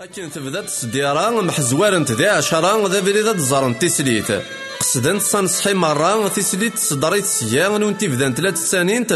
أكن تبدا السديرة محزوارنت ذي عشرة ذا بريدة تزارن تسليت قصدنت صنصحي مرة تسليت صدريت سيان ونتي بدان 3 سنين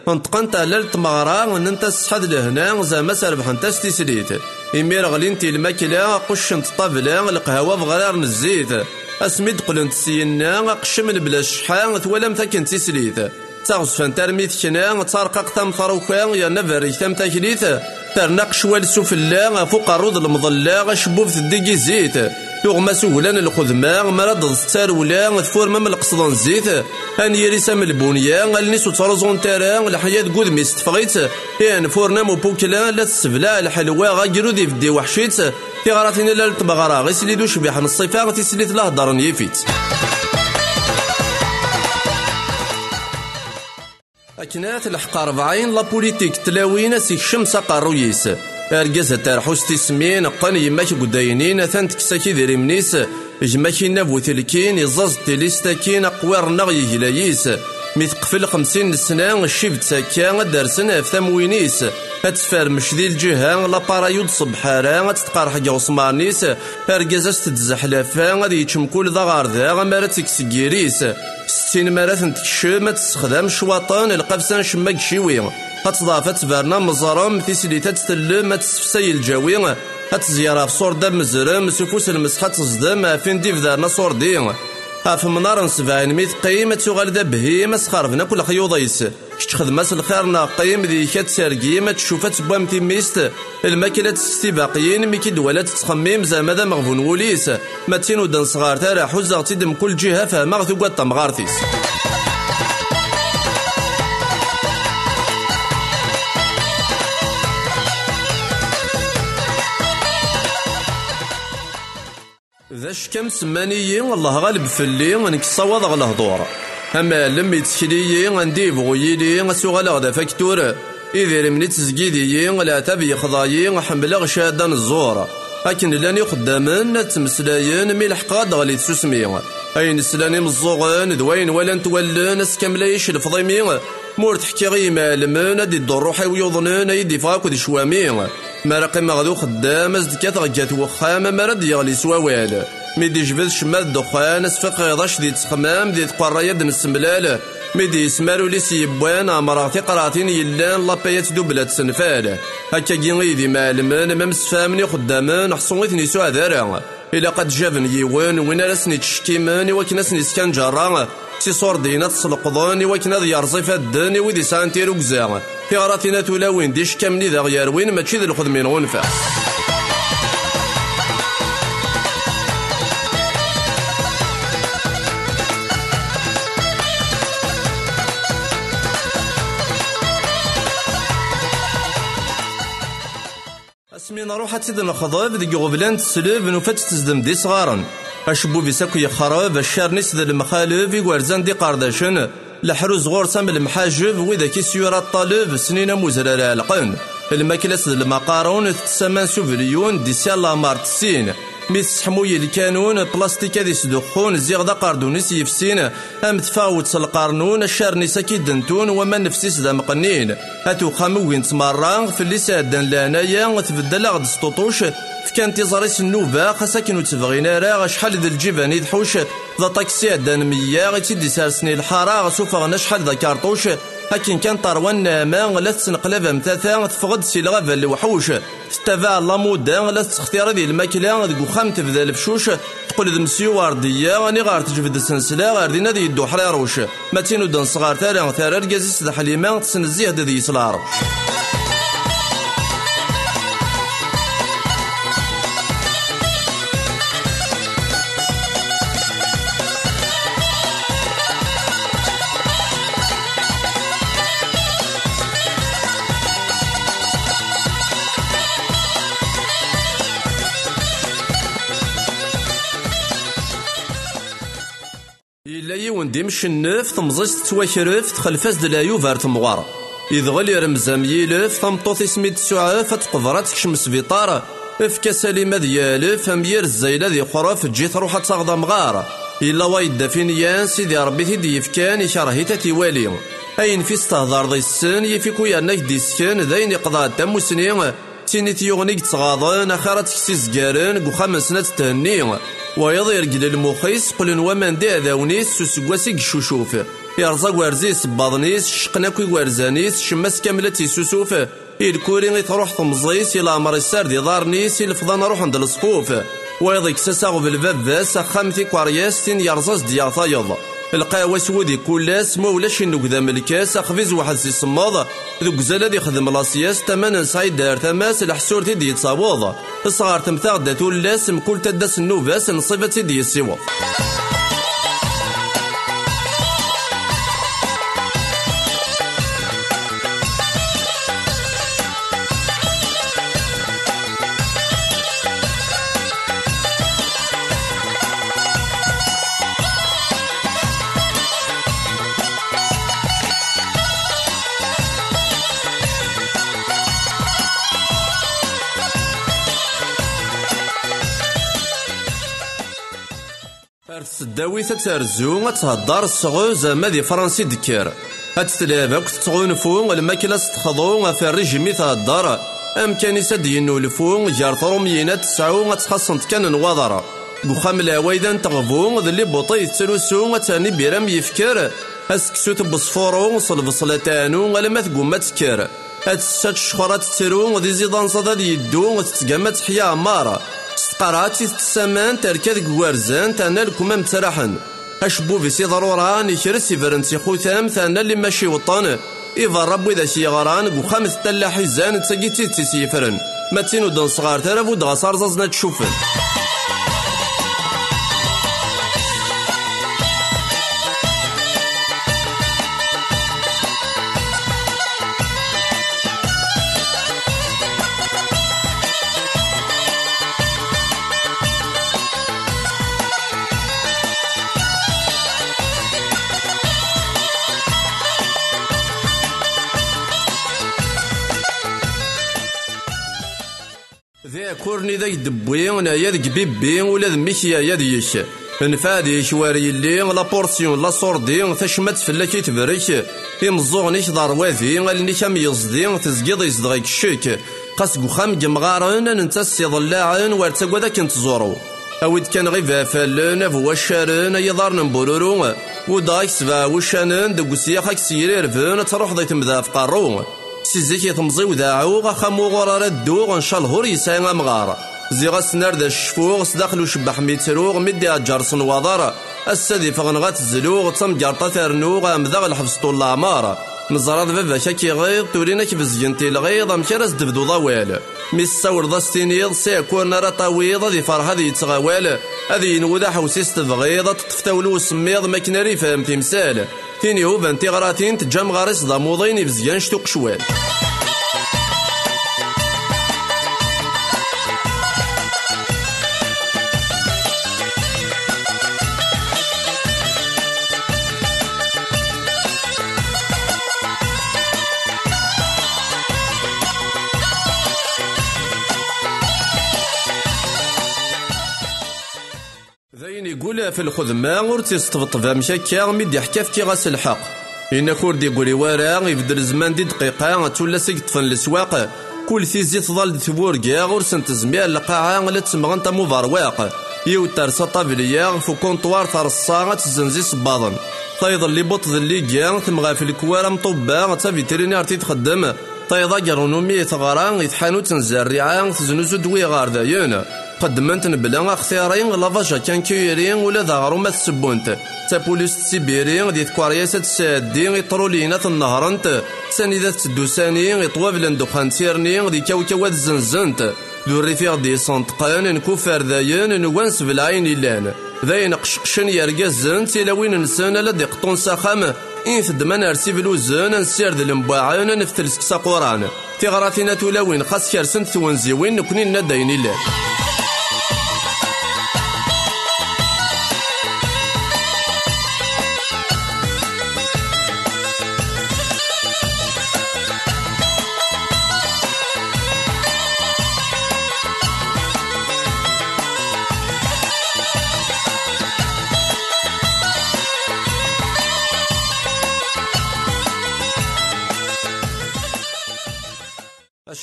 انتقنت على التمغرة ننت السحاد لهنا زعما سربحنت تسليت إمير غلينتي الماكلة قشنت طابلة القهوة بغرار الزيت أسميد قلنت سينا قشم بلا شحان ثوالم تاكن تسليت تغزفن ترميت كنا تارقق تم ثروكا يا نفري تم تكليت ترنق شوال سفلا فوق الرود المظلة شبوب تدقي زيت يغمى سهلان الخدمة مرض التارولا ثفور مم القصدان زيت هان يريسام البنية الناس ترزون ترى الحياة قد مستفغيت يعني فورنا مبوكلا لا تسبلا الحلوى غاقرو ذي بدي وحشيت تغراتين لا تبغرا غيسلي دوش بيحن الصيفة تسليت له دارن يفيت أكنات الحق 40 لا بوليتيك تلاوين سي الشمس قارويس أرجز ترحوس تسمين قن يماك قداينين ثانت كساكي ذي منيس جماكي نبو تلكين يزاز تليستاكين أقوار نغي هلايس ميثقفل 50 سنة الشيب تساكا درسن افتموينيس أتفار مشذي الجهة لا بارايود صبحارا تتقارح جوصمانيس أرجز تتزحلافا غادي يتشمكول ذا غارذا غمارة تكسكيريس 60 مرات تكشم تستخدم شواطان القفسان شماك شيوي هتضافت برنامج مزارم تسليتات تلم تسفسي الجوي هتزيارة في صور دم مزرم سفوس المسحة تصدم فين ديف دارنا صور دي هاف منار نسبعين ميت قيمة تغال ذا بهيمة سخارفنا كل خيوضيس كش خدماس الخيرنا قيم ذي كات سارقيمة تشوفات بوام تيميست الماكلة استباقيين ميكي دولات تخميم زعما ذا مغفون وليس ماتين ودن صغار تارا حوزة تدم كل جهة فما ثقات تمغارتيس ذاش كم سمانيي الله غالب فلي ونك صوض على الهضور اما لم يتكلي عندي بغيلي اسوغ غدا فاكتور اذا من تزكيدي لا تبي خضايي حمل شادا الزور لكن لاني خدامن تمسلاين ملح قاد غلي تسمي اين سلاني مزوغن دوين ولا نتولن اسكمليش الفضيمي مور تحكي غي مالمن دي الروحي ويوضنن يدي فاك ودي شوامي مرقي مغدو خدام ازدكات غجات وخام مرد يغلي سواوال ميدي جبد شمال دخان اسفق غضاش دي تخمام دي تقرا يد نسملال ميدي يسمارو لي سيبوان امراغتي قراتين يلان لابيات دوبلات سنفال هكا كي دي مالمن ممسفامني خدامن حصويتني سوا دارا الا قد جابن يوان وين راسني تشكيمان وكناسني سكان جرا سي صور دينا تسلقضاني وكنا ذي يرصي فداني وذي سانتي ركزا في غراتنا تولاوين ديش كاملي ذا غياروين ماشي ذي الخدمين غنفع اسمي نروح تسدن الخضاب ديك غبلان تسلب نوفات تزدم دي صغارا اشبو في ساكو يخرب الشارنيس ذا المخالف يقارزان دي قارداشن لحروز غور سام المحاجب وإذا كيسيورا الطالب سنين مزرر القن الماكلة المقارون تسمان سوفليون دي سيالا مارتسين ميس حموي الكانون بلاستيكا دي سدخون زيغ دا قاردونيس يفسين ام تفاوت القارنون الشارنيس اكيد دنتون وما نفسيس دا مقنين هاتو خاموين تمران في اللي سادن لانايا تبدل غد سطوطوش فكان تيزاريس النوبة خاصة تبغينا راه شحال ذا الجبان يدحوش ذا طاكسي عدان ميا غيتيدي سارسني الحارة سوفا شحال ذا كارطوش لكن كان طروان ما لا تنقلب متاثا تفقد سي الغابة الوحوش تتبع لامودا لا تختار ذي الماكلة ذي وخام تبدا الفشوش تقول ذي مسيو وردية راني غار تجبد السنسلة غار دينا ذي يدو حراروش ماتينو دان صغار تارا ركازيس ذا حليمة تسنزيه ذي يسلاروش إلا يوندي مش النف تمزيس تواكرف تخلفاز دلايو فار تمغار يدغل رمزام يلف تمطوط اسميت سعاف تقبرات تكشم سبيطار افكا سليمة ديالف امير الزايلة ذي خرف تجي تروح تغضى مغار إلا وايد فينيان سيدي ربي تيدي يفكان يشارهي تتيوالي أين في استهضار ذي السن يفيكو ياناك ديسكان ذين يقضى الدم سنين تيني تيغنيك تغاضن أخارت كسي زقارن قخام سنة تهني ويض يرقل المخيس قلن ومن دي أذاونيس سوسقواسي قشوشوف يرزاق وارزيس بادنيس شقناكوي وارزانيس شماس كاملة سوسوف الكوري تروح تمزيس إلى أمر السار دي دارنيس الفضان روح عند الصفوف ويض يكسساغ بالباباس أخامتي كوارياس تين يرزاز ديال طايض القهوة سودي كولاس مولاش قدام الكاس أخفيز واحد سي صماض ذوك زلاد يخدم لاصياس تمانا سعيد دار تماس الحسور تيدي يتصاوض الصغار تمتاغ دا تولاس مكل تداس النوباس نصيفة تيدي يسيوض الداوي تترزو تهدر الصغو زعما دي فرنسي دكير هاد تلعب كنت تغنفو الماكلة تخضو في الريجيمي تهدر امكاني سدينو الفو جار طرومينات تسعو تخصنت كان نواضر بوخام العوايدان تغفو ذلي بوطي تلوسو تاني بيرام يفكر اسكسو تبصفورو صلبصلة تانو ولا ما تقوم ما تكر هاد السات الشخورات تسرو ذي زيدان صداد يدو تتقامت حيا عمارة قراتي تسامان تركاد قوارزان تانا لكم متراحن اشبو في سي ضروران يكرس يفرنسي خوثام تانا اللي ماشي وطن إذا ربي ذا شي غران وخامس تلا حزان تساقيتي تسيفرن ما تينو دن صغار ترافو دغا رزازنا تشوفن ذا كورني ذا يدبوي ونا يدك بيبي ولا ذميك يا يديش نفادي شواري اللي لا بورسيون لا صوردي تشمت فلاكي تبريك يمزوغنيش دار واذي غالني كام يصدي تزقيض يصدغيك الشيك قاس قخام جمغارن ننتا السيضلاعن وارتقوا ذاك نتزورو اويد كان غير فالن فواشارن يضار نبورورو ودايك سبا وشانن دقسيا خاك سيرير فين تروح ضيت مذا في قارو سيزيك يتمزي وذاعو غخامو غرار الدوغ ان شاء الله يساي مغار زيغا سنار دا الشفوغ سداخل وشبح ميتروغ مدي اجارسن وضار السدي فغنغات الزلوغ تم جارطا ترنوغ امذاغ الحفظ طول العمار مزراد بابا شاكي غيض تورينا كيف زينتي الغيض امكراس دفدو ضوال ميساور ضاستينيض سيكون راه طويض ذي فرحة ذي يتغوال هذي ينوذا حوسيس تبغيض تطفتاولو سميض ماكناري فهم تمثال تيني هو بنتي غراتين تجام غارس ضاموضين يفزيان شتوق شوال ذاين يقول في الخدمة ورتي استفطف مشاكا ميدي حكا في غاس الحق إن كورد يقولي ورا يبدل زمان دي دقيقة تولا سيقطفن السواق كل ثيزي تظل تبورقا غرسن تزمير القاعة لا تسمغن تمو ضرواق يوتر سطابليا فو كونطوار ترصا تزنزي صباضن طايض اللي بط ذلي جا تمغا في الكوارا مطبا تا فيترينير تيتخدم طايضا جرونومي ثغران يتحانو تنزرعا تزنوزو دوي غار دايون قدمت بلا اختيارين لافاجا كان كيرين ولا ذا ما تسبونت تا بوليس سيبيري دي تكوارياسات السادين يطرولينا النهرنت ثاني ذات تدوساني يطوابلن دخان تيرني دي كاوكاوات زنزنت ذو الرفيق دي صنطقان نكوفر ذاين نوانس بالعين اللان ذاين قشقشن يرقزن تيلاوين نسان لا دي قطون ساخام إن تدمان أرسي بلوزن نسير ذي المباعن نفتلسك ساقوران تغراتينا تولاوين خاص كارسن توانزيوين نكوني نداين اللان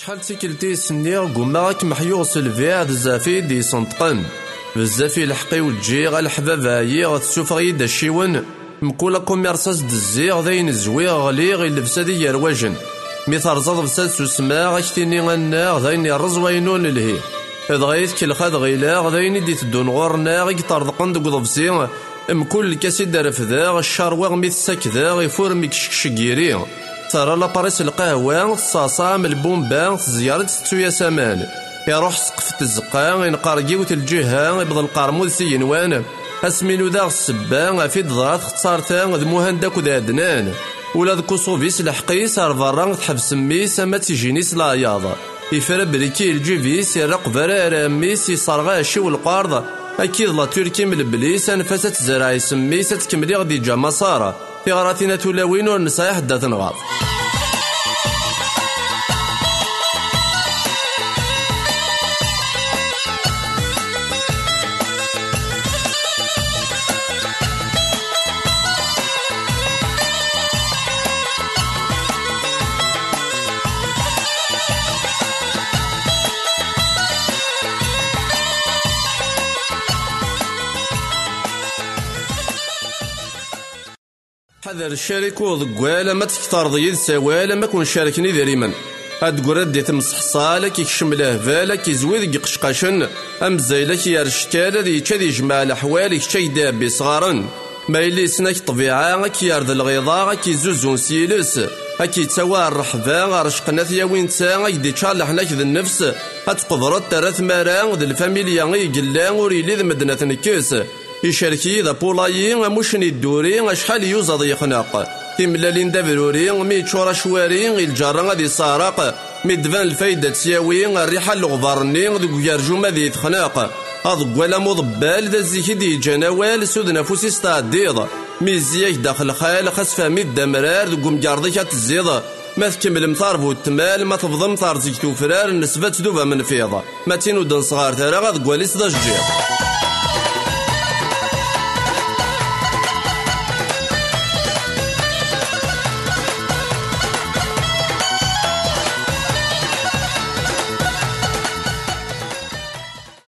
شحال تيكلتي سنيغ قوما راك محيوغ سلفيع دزافي دي صنطقن بزافي لحقي وتجي غا الحباب عيي تسوفغ يدا الشيون مكولا كوميرساس دزيغ ذاين الزويغ غليغ اللبسة دي يرواجن مي ترزض بساد سوسما غاكتيني غناغ ذاين يرز وينون الهي دغيث كالخاد غيلاغ ذاين دي تدون غورنا غيك طردقن دق ضفسي مكل الكاسي دارف ذا الشاروغ مي تساكذا غيفور ميكشكشكيري ترى لاباريس القهوة الصاصام البومبا زيارة ستويا سامان يروح سقف الزقا ينقرقيو الجهة يبض القرمود سينوان اسمينو ذا السبا في ضغط اختصار ثان ذ مهندك وذا عدنان ولا ذكو صوفيس الحقيس ارفران تحبس ميس اما تيجينيس لاياض يفرا بريكي الجيفيس يرق فرا راميس يصرغا شي والقارض اكيد لا تركي من البليس انفست زراعي سميس تكملي غدي جا مصارى في غراتنا تلاوين ونصايح دا تنغاض حذر الشريك وضقوالا ما تكتر ضيد سوالا ما كون شاركني ذريما هاد قرد دي تمسحصالك يكشم لهفالك يزويد قشقاشن ام زيلك يرشكالا ذي كذي جمع الاحوال يكشي دابي صغارن ما يلي سناك طبيعة كي يرد الغيضاء كي زوزون سيلس هكي تسوى الرحبة رشقنا ثياوين تسا يدي تشالح لك ذا النفس هتقدرت ترث مران ذا الفاميليا يقلان وريلي ذا مدنة نكيس يشاركي ذا بولايين مشني الدوري اشحال يوزض يخناق تملالين دافروري مي تشورا شوارين الجارة غادي سارق مدفان الفايدة تساوي الريحة الغبرني ذو يرجو ماذي يتخناق هذا ولا مضبال ذا الزيكي دي جنوال سود نفوسي استعديض ميزيك داخل خال خاص فامي الدمرار ذو مجاردك هتزيض ما تكمل مطارب والتمال ما تفضل مطار زيك توفرار النسبة تدوبها من فيضة ما تينو دن صغار ترى غاد قواليس دا الجير